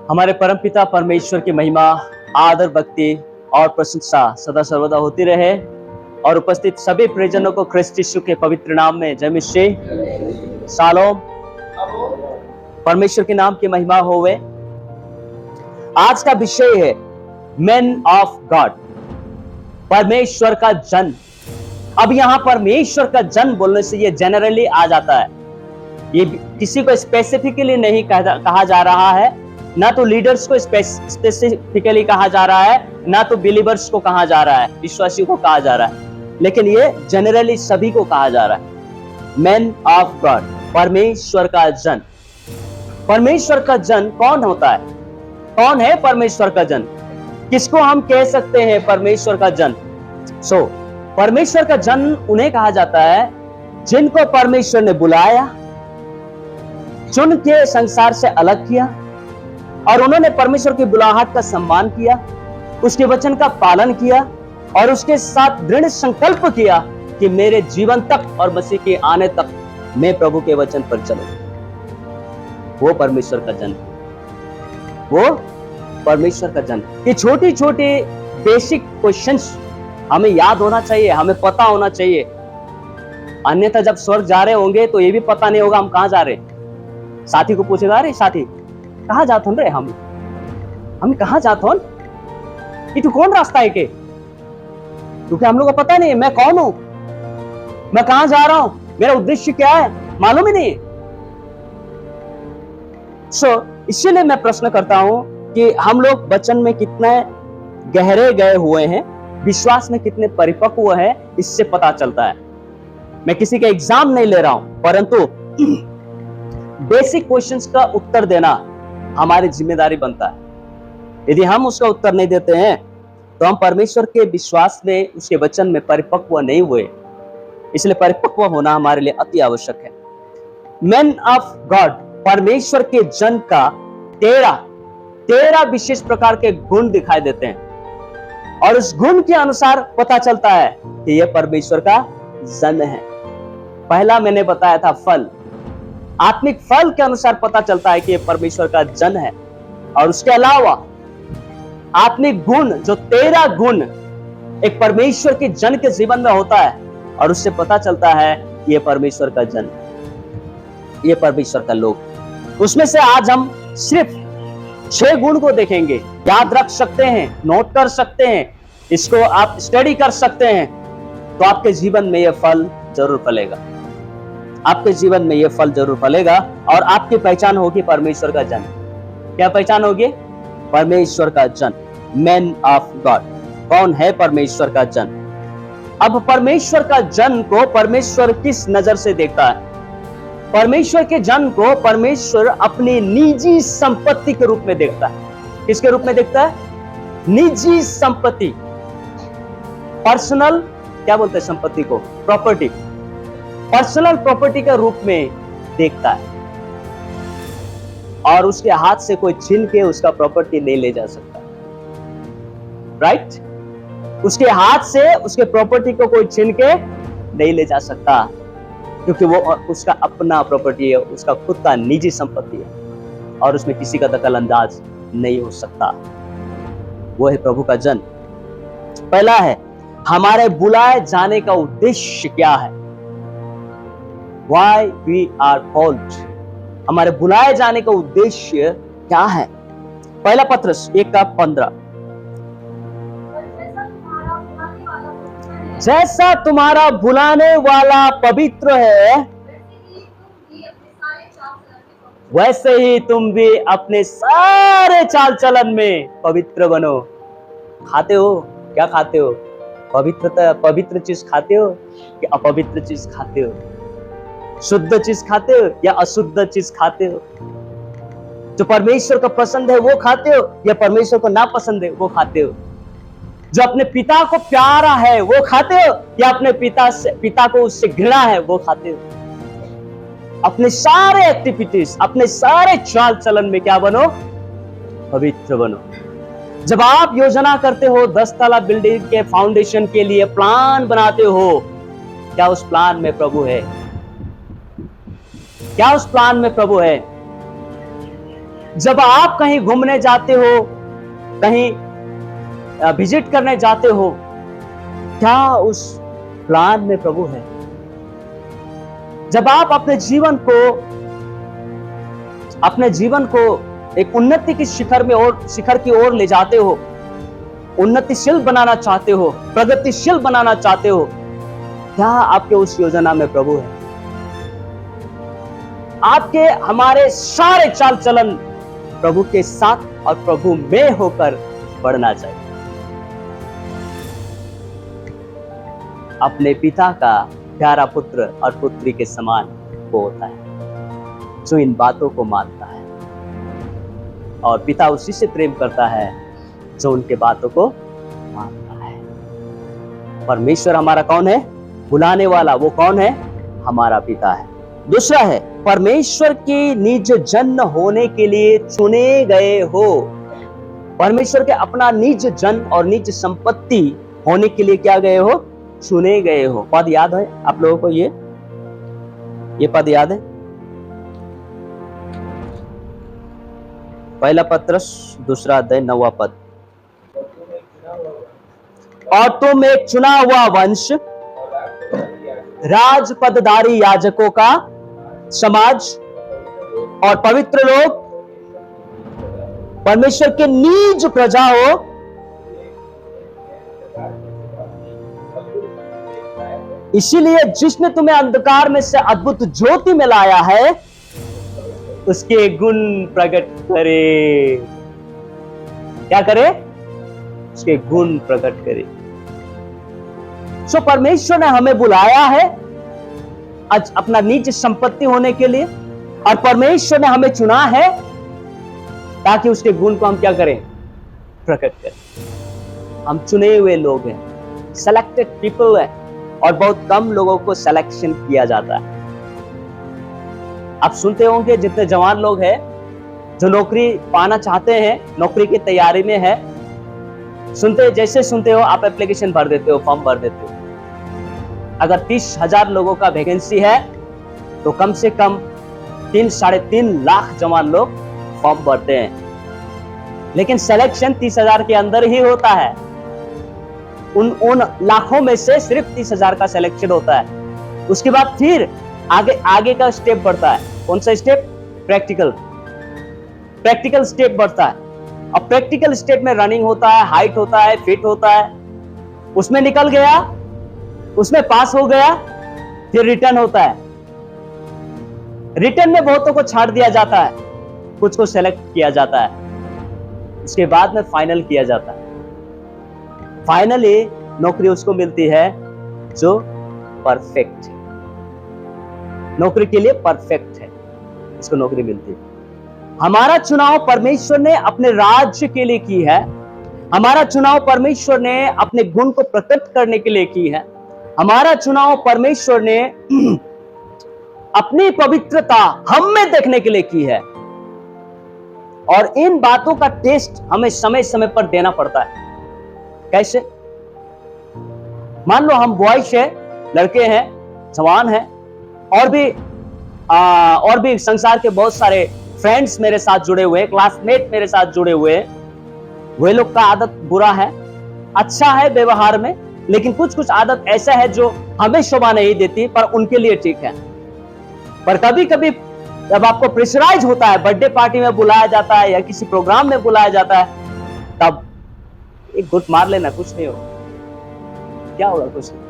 हमारे परमपिता परमेश्वर की महिमा, आदर, भक्ति और प्रशंसा सदा सर्वदा होती रहे और उपस्थित सभी प्रियजनों को ख्रिस्त यीशु के पवित्र नाम में जय मसीह, शालोम। परमेश्वर के नाम की महिमा होवे। आज का विषय है मैन ऑफ गॉड, परमेश्वर का जन। अब यहां परमेश्वर का जन बोलने से ये जनरली आ जाता है, ये किसी को स्पेसिफिकली नहीं कहा जा रहा है, ना तो लीडर्स को स्पेसिफिकली कहा जा रहा है, ना तो बिलीवर्स को कहा जा रहा है, विश्वासियों को कहा जा रहा है, लेकिन ये जनरली सभी को कहा जा रहा है। मैन ऑफ गॉड, परमेश्वर का जन। परमेश्वर का जन कौन होता है? कौन है परमेश्वर का जन? किसको हम कह सकते हैं परमेश्वर का जन? परमेश्वर का जन उन्हें कहा जाता है जिनको परमेश्वर ने बुलाया, चुन के संसार से अलग किया और उन्होंने परमेश्वर की बुलाहट का सम्मान किया, उसके वचन का पालन किया और उसके साथ दृढ़ संकल्प किया कि मेरे जीवन तक और मसीह के आने तक मैं प्रभु के वचन पर चलूं। वो परमेश्वर का जन, वो परमेश्वर का जन। ये छोटी छोटी बेसिक क्वेश्चंस हमें याद होना चाहिए, हमें पता होना चाहिए, अन्यथा जब स्वर्ग जा रहे होंगे तो ये भी पता नहीं होगा हम कहां जा रहे। साथी को पूछेगा, अरे साथी कहां जात हन रे, हम कहां जात हन, कि तू कौन रास्ता है के? क्योंकि हम लोग को पता नहीं है मैं कौन हूं, मैं कहां जा रहा हूं, मेरा उद्देश्य क्या है, मालूम ही नहीं। इसीलिए मैं प्रश्न करता हूं कि हम लोग वचन में कितने गहरे गए हुए हैं, विश्वास में कितने परिपक्व हैं, इससे पता चलता है। मैं किसी का एग्जाम नहीं ले रहा हूं, परंतु बेसिक क्वेश्चंस का उत्तर देना हमारी जिम्मेदारी बनता है। यदि हम उसका उत्तर नहीं देते हैं तो हम परमेश्वर के विश्वास में, उसके वचन में परिपक्व नहीं हुए। इसलिए परिपक्व होना हमारे लिए अति आवश्यक है। मैन ऑफ गॉड, परमेश्वर के जन का 13 विशेष प्रकार के गुण दिखाई देते हैं और उस गुण के अनुसार पता चलता है कि यह परमेश्वर का जन है। पहला मैंने बताया था फल, आत्मिक फल के अनुसार पता चलता है कि यह परमेश्वर का जन है। और उसके अलावा आत्मिक गुण, जो 13 गुण एक परमेश्वर के जन के जीवन में होता है, और उससे पता चलता है कि यह परमेश्वर का जन, ये परमेश्वर का लोग। उसमें से आज हम सिर्फ 6 गुण को देखेंगे। याद रख सकते हैं, नोट कर सकते हैं, इसको आप स्टडी कर सकते हैं, तो आपके जीवन में यह फल जरूर फलेगा, आपके जीवन में यह फल जरूर फलेगा और आपकी पहचान होगी परमेश्वर का जन। क्या पहचान होगी? परमेश्वर का जन, मैन ऑफ गॉड। कौन है परमेश्वर का जन? अब परमेश्वर का जन को परमेश्वर किस नजर से देखता है? परमेश्वर के जन को परमेश्वर अपनी निजी संपत्ति के रूप में देखता है। किसके रूप में देखता है? निजी संपत्ति, पर्सनल, क्या बोलते हैं संपत्ति को? प्रॉपर्टी, पर्सनल प्रॉपर्टी के रूप में देखता है। और उसके हाथ से कोई छीन के उसका प्रॉपर्टी नहीं ले जा सकता, राइट? उसके हाथ से उसके प्रॉपर्टी को कोई छीन के नहीं ले जा सकता, क्योंकि वो उसका अपना प्रॉपर्टी है, उसका खुद का निजी संपत्ति है और उसमें किसी का दखल अंदाज नहीं हो सकता। वो है प्रभु का जन। पहला है, हमारे बुलाए जाने का उद्देश्य क्या है? Why we are called? हमारे बुलाए जाने का उद्देश्य क्या है? पहला पत्रस 1:15, जैसा तुम्हारा बुलाने वाला पवित्र है, वैसे ही तुम भी अपने सारे चाल चलन में पवित्र बनो। खाते हो? क्या खाते हो? पवित्र चीज खाते हो कि अपवित्र चीज खाते हो? शुद्ध चीज खाते हो या अशुद्ध चीज खाते हो? जो परमेश्वर को पसंद है वो खाते हो या परमेश्वर को ना पसंद है वो खाते हो? जो अपने पिता को प्यारा है वो खाते हो या अपने पिता को उससे घृणा है वो खाते हो? अपने सारे एक्टिविटीज, अपने सारे चाल चलन में क्या बनो? पवित्र बनो। जब आप योजना करते हो, 10 तला बिल्डिंग के फाउंडेशन के लिए प्लान बनाते हो, क्या उस प्लान में प्रभु है? क्या उस प्लान में प्रभु है? जब आप कहीं घूमने जाते हो, कहीं विजिट करने जाते हो, क्या उस प्लान में प्रभु है? जब आप अपने जीवन को एक उन्नति की शिखर की ओर ले जाते हो, उन्नतिशील बनाना चाहते हो, प्रगतिशील बनाना चाहते हो, क्या आपके उस योजना में प्रभु है? आपके हमारे सारे चाल चलन प्रभु के साथ और प्रभु में होकर बढ़ना चाहिए। अपने पिता का प्यारा पुत्र और पुत्री के समान वो होता है जो इन बातों को मानता है, और पिता उसी से प्रेम करता है जो उनके बातों को मानता है। परमेश्वर हमारा कौन है? बुलाने वाला। वो कौन है? हमारा पिता है। दूसरा है, परमेश्वर के निज जन होने के लिए चुने गए हो। परमेश्वर के अपना निज जन और निज संपत्ति होने के लिए क्या गए हो? चुने गए हो। पद याद है आप लोगों को? ये पद याद है? पहला पत्रस 2 अध्याय 9 पद। और तुम एक चुना हुआ वंश, राज पदधारी याजकों का समाज और पवित्र लोग, परमेश्वर के निज प्रजा हो, इसीलिए जिसने तुम्हें अंधकार में से अद्भुत ज्योति में लाया है, उसके गुण प्रकट करे। क्या करे? उसके गुण प्रकट करे। सो परमेश्वर ने हमें बुलाया है आज अपना निज संपत्ति होने के लिए, और परमेश्वर ने हमें चुना है ताकि उसके गुण को हम क्या करें? प्रकट करें। हम चुने हुए लोग हैं, सेलेक्टेड पीपल है, और बहुत कम लोगों को सिलेक्शन किया जाता है। आप सुनते होंगे जितने जवान लोग हैं जो नौकरी पाना चाहते हैं, नौकरी की तैयारी में है, जैसे सुनते हो आप एप्लीकेशन भर देते हो, फॉर्म भर देते हो। अगर 30,000 लोगों का वैकेंसी है तो कम से कम 3-3.5 लाख जवान लोग फॉर्म भरते हैं, लेकिन सिलेक्शन 30,000 के अंदर ही होता है। उन लाखों में से सिर्फ 30,000 का सिलेक्शन होता है। उसके बाद फिर आगे का स्टेप बढ़ता है। कौन सा स्टेप? प्रैक्टिकल स्टेप बढ़ता है। अब प्रैक्टिकल स्टेप में रनिंग होता है, हाइट होता है, फिट होता है। उसमें निकल गया, उसमें पास हो गया, फिर रिटर्न होता है। रिटर्न में बहुतों को छाड़ दिया जाता है, कुछ को सेलेक्ट किया जाता है, उसके बाद में फाइनल किया जाता है। फाइनली नौकरी उसको मिलती है जो परफेक्ट है, नौकरी के लिए परफेक्ट है, उसको नौकरी मिलती है। हमारा चुनाव परमेश्वर ने अपने राज्य के लिए की है। हमारा चुनाव परमेश्वर ने अपने गुण को प्रकट करने के लिए की है। हमारा चुनाव परमेश्वर ने अपनी पवित्रता हम में देखने के लिए की है, और इन बातों का टेस्ट हमें समय समय पर देना पड़ता है। कैसे? मान लो हम बॉयज है, लड़के हैं, जवान हैं, और भी संसार के बहुत सारे फ्रेंड्स मेरे साथ जुड़े हुए, क्लासमेट मेरे साथ जुड़े हुए। वे लोग का आदत बुरा है, अच्छा है व्यवहार में, लेकिन कुछ आदत ऐसा है जो हमें शोभा नहीं देती, पर उनके लिए ठीक है। पर कभी कभी जब आपको प्रेशराइज होता है, बर्थडे पार्टी में बुलाया जाता है या किसी प्रोग्राम में बुलाया जाता है, तब एक घुट मार लेना, कुछ नहीं होगा। क्या होगा? कुछ नहीं।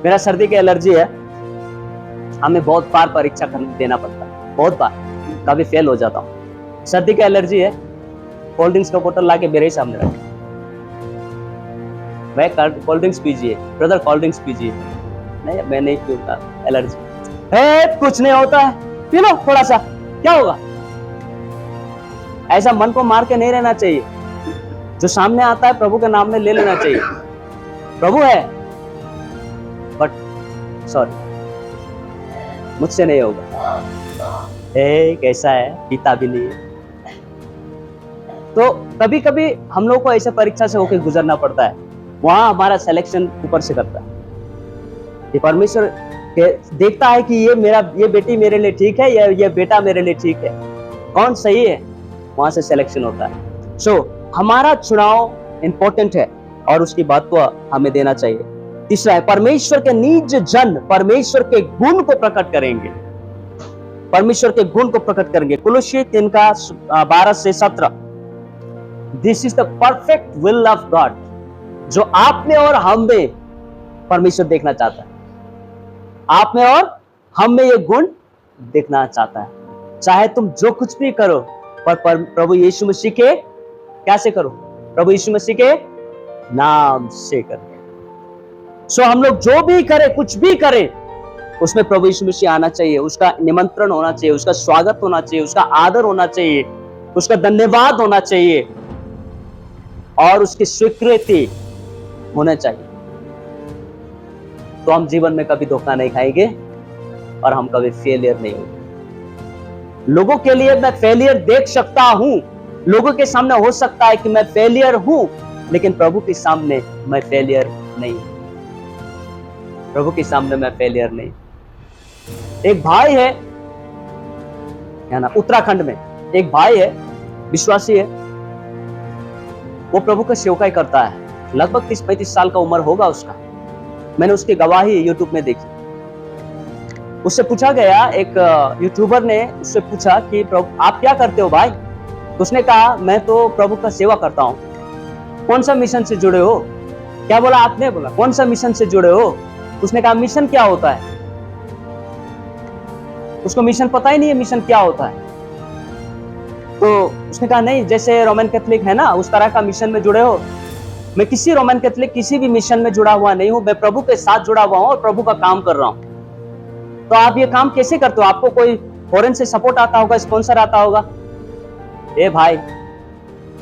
मेरा सर्दी की एलर्जी है, हमें बहुत बार परीक्षा देना पड़ता है, बहुत बार, कभी फेल हो जाता हूँ। सर्दी की एलर्जी है, कोल्ड ड्रिंक्स का बोतल लाके मेरे ही सामने रख, मैं कोल्ड ड्रिंक्स पीजिए ब्रदर, कोल्ड ड्रिंक्स पीजिए। नहीं, मैं नहीं पीऊंगा, एलर्जी है। कुछ नहीं होता है, पी लो थोड़ा सा, क्या होगा? ऐसा मन को मार के नहीं रहना चाहिए। जो सामने आता है प्रभु के नाम में ले लेना चाहिए। प्रभु है, बट सॉरी, मुझसे नहीं होगा। कैसा है? पीता भी नहीं है। तो कभी कभी हम लोग को ऐसे परीक्षा से होकर गुजरना पड़ता है, वहां हमारा सिलेक्शन ऊपर से करता है। ये परमेश्वर देखता है कि ये बेटी मेरे लिए ठीक है, या ये बेटा मेरे लिए ठीक है। कौन सही है, वहां से सिलेक्शन होता है। सो हमारा चुनाव इंपॉर्टेंट है और उसकी बात को हमें देना चाहिए। तीसरा है, परमेश्वर के निज जन परमेश्वर के गुण को प्रकट करेंगे, परमेश्वर के गुण को प्रकट करेंगे। कुलोसियों 3 का 12 से 17, this is the perfect will of God, जो आप में और हम में परमेश्वर देखना चाहता है। आप में और हम में ये गुण देखना चाहता है। चाहे तुम जो कुछ भी करो, पर प्रभु यीशु मसीह के कैसे करो, प्रभु यीशु मसीह के नाम से करो। सो हम लोग जो भी करें, कुछ भी करें, उसमें प्रभु यीशु मसीह आना चाहिए, उसका निमंत्रण होना चाहिए, उसका स्वागत होना चाहिए, उसका आदर होना चाहिए, उसका धन्यवाद होना चाहिए और उसकी स्वीकृति होना चाहिए। तो हम जीवन में कभी धोखा नहीं खाएंगे और हम कभी फेलियर नहीं होंगे। लोगों के लिए मैं फेलियर देख सकता हूं, लोगों के सामने हो सकता है कि मैं फेलियर हूं, लेकिन प्रभु के सामने मैं फेलियर नहीं, प्रभु के सामने मैं फेलियर नहीं। एक भाई है ना, उत्तराखंड में एक भाई है, विश्वासी है, वो प्रभु का सेवकाई करता है। लगभग 30-35 साल का उम्र होगा उसका। मैंने उसकी गवाही यूट्यूब में देखी। उससे पूछा गया, एक यूट्यूबर ने उससे पूछा कि प्रभु आप क्या करते हो भाई? उसने कहा मैं तो प्रभु का सेवा करता हूँ। कौन सा मिशन से जुड़े हो? क्या बोला आपने? बोला कौन सा मिशन से जुड़े हो? उसने कहा मिशन क्या होता है? उसको मिशन पता ही नहीं है, मिशन क्या होता है। तो उसने कहा नहीं, जैसे रोमन कैथोलिक है ना, उस तरह का मिशन में जुड़े हो। मैं किसी रोमन कैथोलिक किसी भी मिशन में जुड़ा हुआ नहीं हूं, मैं प्रभु के साथ जुड़ा हुआ हूं और प्रभु का काम कर रहा हूं। तो आप ये काम कैसे करते हो? आपको कोई फॉरेन से सपोर्ट आता होगा, स्पॉन्सर आता होगा? ए भाई,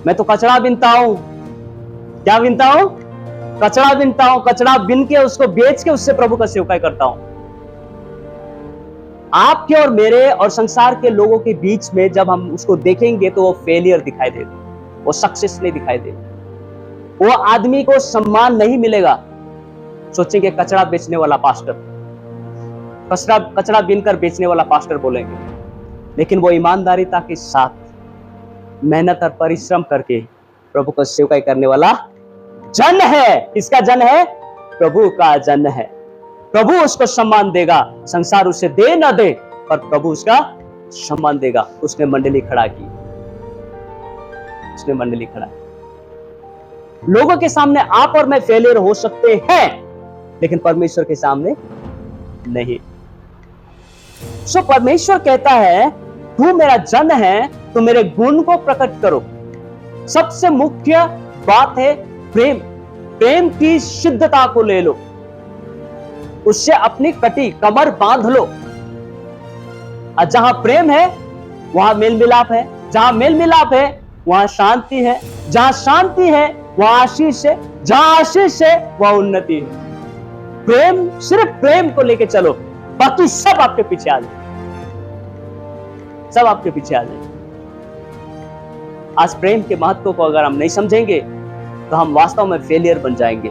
मैं तो कचरा बिनता हूं। क्या बिनता हूं? कचरा बिनता हूं। कचरा बिन के उसको बेच के उससे प्रभु का सेवकाई करता हूं। आपके और मेरे और संसार के लोगों के बीच में जब हम उसको देखेंगे तो वो फेलियर दिखाई देगा, वो सक्सेस नहीं दिखाई देगा, वो आदमी को सम्मान नहीं मिलेगा। सोचेंगे कचरा बेचने वाला पास्टर, कचरा बीनकर बेचने वाला पास्टर बोलेंगे, लेकिन वो ईमानदारिता के साथ मेहनत और परिश्रम करके प्रभु को सेवकाई करने वाला जन है। किसका जन है? प्रभु का जन है। प्रभु उसको सम्मान देगा, संसार उसे दे ना दे, पर प्रभु उसका सम्मान देगा। उसने मंडली खड़ा की, उसने मंडली खड़ा की। लोगों के सामने आप और मैं फेलियर हो सकते हैं, लेकिन परमेश्वर के सामने नहीं। सो परमेश्वर कहता है तू मेरा जन है, तो मेरे गुण को प्रकट करो। सबसे मुख्य बात है प्रेम। प्रेम की शुद्धता को ले लो, उससे अपनी कटी कमर बांध लो। और जहां प्रेम है वहां मेल मिलाप है, जहां मेल मिलाप है वहां शांति है, जहां शांति है वहां आशीष है, जहां आशीष है वहां उन्नति है। प्रेम, सिर्फ प्रेम को लेके चलो, बाकी सब आपके पीछे आ जाए, सब आपके पीछे आ जाए। आज प्रेम के महत्व को अगर हम नहीं समझेंगे तो हम वास्तव में फेलियर बन जाएंगे।